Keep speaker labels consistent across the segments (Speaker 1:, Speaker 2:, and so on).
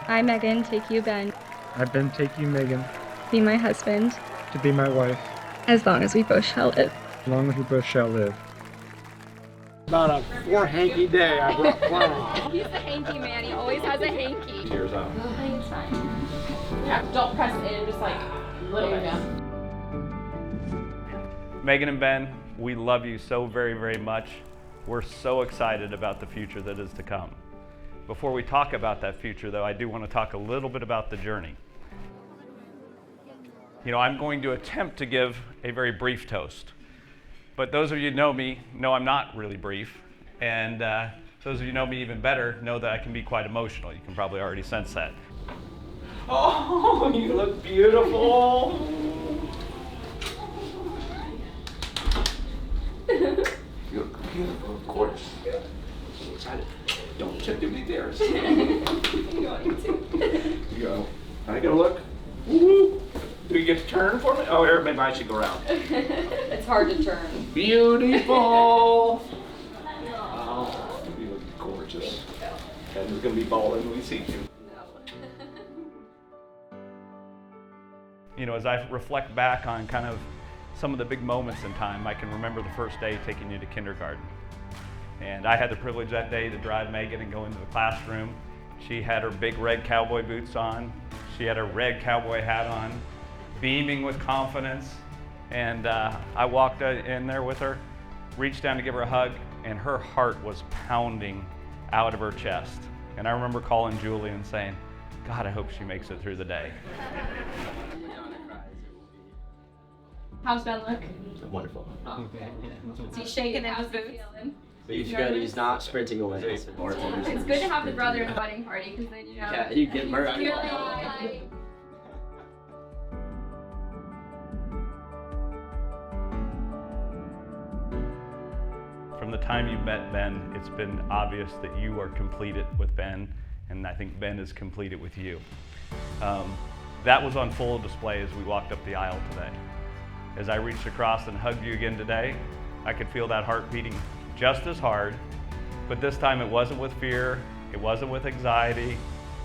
Speaker 1: I, Megan, take you, Ben,
Speaker 2: I, Ben, take you, Megan,
Speaker 1: be my husband,
Speaker 2: to be my wife,
Speaker 1: as long as we both shall live.
Speaker 2: as long as we both shall live.
Speaker 3: About a hanky day I brought plenty.
Speaker 4: He's the hanky man. He always has a hanky.
Speaker 5: Cheers up.
Speaker 4: It's fine. Yeah, don't press it in, just like a little bit.
Speaker 5: Megan and Ben, we love you so very, very much. We're so excited about the future that is to come. Before we talk about that future, though, I do want to talk a little bit about the journey. You know, I'm going to attempt to give a very brief toast. But those of you who know me know I'm not really brief. And those of you who know me even better know that I can be quite emotional. You can probably already sense that. Oh, you look beautiful.
Speaker 6: You look beautiful, of course. So excited. Don't check too many dares. You go. I gotta look. Woo-hoo. Do you get to turn for me? Oh, here, maybe I should go around.
Speaker 4: It's hard to turn.
Speaker 6: Beautiful. Oh, you look gorgeous. And we're gonna be bawling when we see you.
Speaker 5: You know, as I reflect back on kind of some of the big moments in time, I can remember the first day taking you to kindergarten. And I had the privilege that day to drive Megan and go into the classroom. She had her big red cowboy boots on. She had her red cowboy hat on, beaming with confidence. And I walked in there with her, reached down to give her a hug, and her heart was pounding out of her chest. And I remember calling Julie and saying, God, I hope she makes it through the day.
Speaker 4: How's Ben look?
Speaker 6: Wonderful.
Speaker 4: Okay. Is he shaking in his boots?
Speaker 7: He's good. He's not sprinting away.
Speaker 4: It's good to have the brother in a wedding party because then you know.
Speaker 7: Yeah, you get murdered.
Speaker 4: You're like,
Speaker 5: From the time you met Ben, it's been obvious that you are completed with Ben, and I think Ben is completed with you. That was on full display as we walked up the aisle today. As I reached across and hugged you again today, I could feel that heart beating just as hard, but this time it wasn't with fear, it wasn't with anxiety,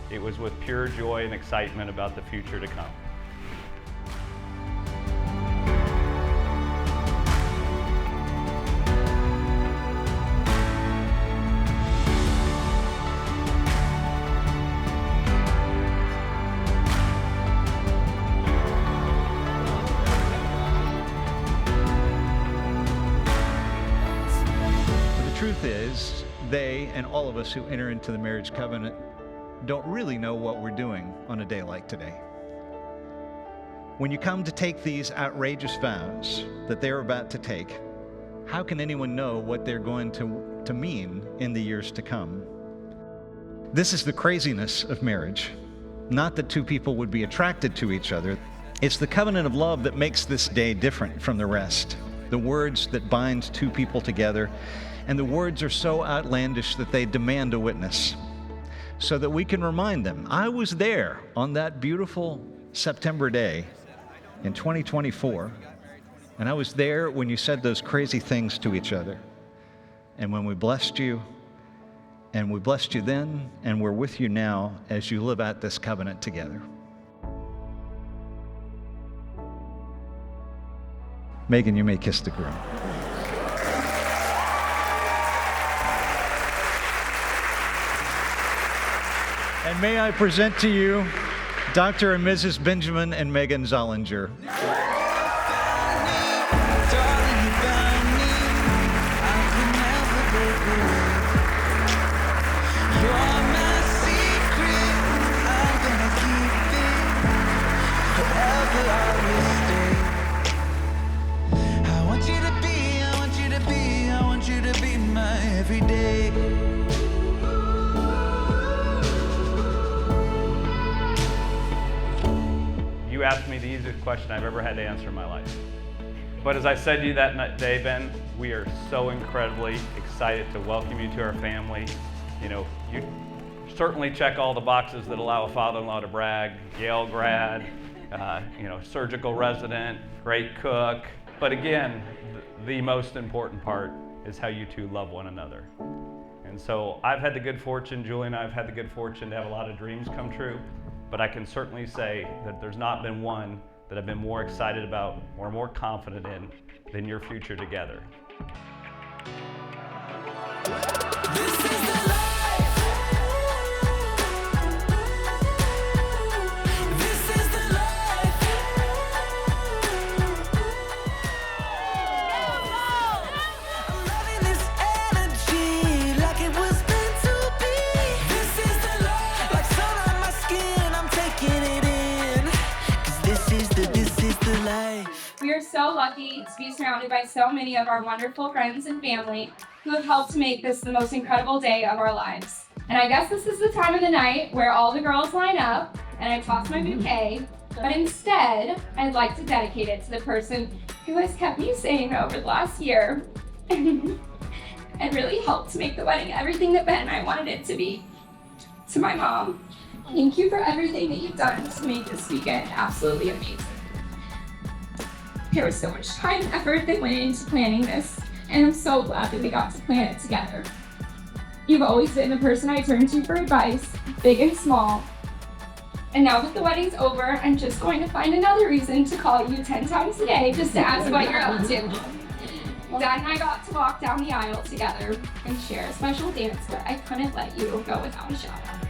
Speaker 5: it was with pure joy and excitement about the future to come.
Speaker 8: Is they and all of us who enter into the marriage covenant don't really know what we're doing on a day like today. When you come to take these outrageous vows that they're about to take, how can anyone know what they're going to mean in the years to come? This is the craziness of marriage. Not that two people would be attracted to each other. It's the covenant of love that makes this day different from the rest. The words that bind two people together. And the words are so outlandish that they demand a witness, so that we can remind them, I was there on that beautiful September day in 2024, and I was there when you said those crazy things to each other, and when we blessed you, and we blessed you then, and we're with you now as you live out this covenant together. Megan, you may kiss the groom. And may I present to you Dr. and Mrs. Benjamin and Megan Zollinger.
Speaker 5: You asked me the easiest question I've ever had to answer in my life. But as I said to you that day, Ben, we are so incredibly excited to welcome you to our family. You know, you certainly check all the boxes that allow a father-in-law to brag. Yale grad, surgical resident, great cook. But again, the most important part is how you two love one another. And so I've had the good fortune, Julie and I have had the good fortune to have a lot of dreams come true, but I can certainly say that there's not been one that I've been more excited about or more confident in than your future together.
Speaker 9: This is the life. This is the life. I'm loving this energy like it was meant to be. This is the life. Like sun on my skin, I'm taking it in. 'Cause this is the life.
Speaker 10: We are so lucky to be surrounded by so many of our wonderful friends and family who have helped to make this the most incredible day of our lives. And I guess this is the time of the night where all the girls line up and I toss my bouquet, but instead, I'd like to dedicate it to the person who has kept me sane over the last year and really helped to make the wedding everything that Ben and I wanted it to be. To my mom, thank you for everything that you've done to make this weekend absolutely amazing. There was so much time and effort that went into planning this, and I'm so glad that we got to plan it together. You've always been the person I turn to for advice, big and small. And now that the wedding's over, I'm just going to find another reason to call you 10 times a day just to ask what you're up to. Dad and I got to walk down the aisle together and share a special dance, but I couldn't let you go without a shout out.